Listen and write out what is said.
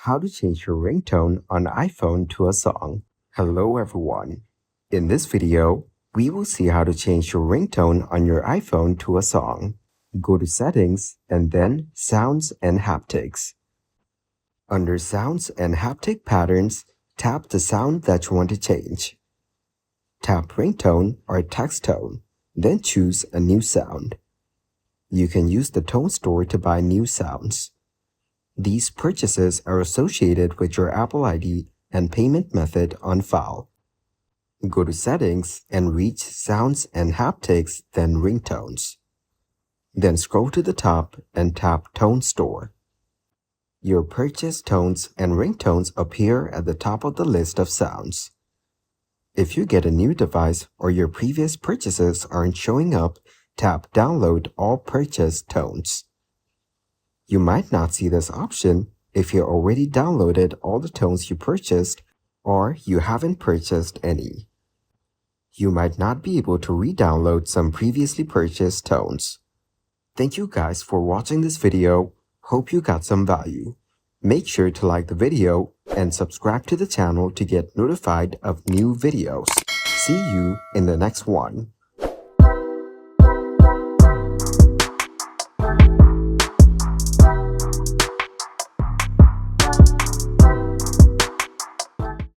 How to change your ringtone on iPhone to a song. Hello everyone. In this video, we will see how to change your ringtone on your iPhone to a song. Go to Settings and then Sounds and Haptics. Under Sounds and Haptic Patterns, tap the sound that you want to change. Tap Ringtone or Text Tone, then choose a new sound. You can use the tone store to buy new sounds. These purchases are associated with your Apple ID and payment method on file. Go to Settings and reach Sounds and Haptics, then Ringtones. Then scroll to the top and tap Tone Store. Your purchased tones and ringtones appear at the top of the list of sounds. If you get a new device or your previous purchases aren't showing up, tap Download All Purchased Tones. You might not see this option if you already downloaded all the tones you purchased or you haven't purchased any. You might not be able to re-download some previously purchased tones. Thank you guys for watching this video. Hope you got some value. Make sure to like the video and subscribe to the channel to get notified of new videos. See you in the next one.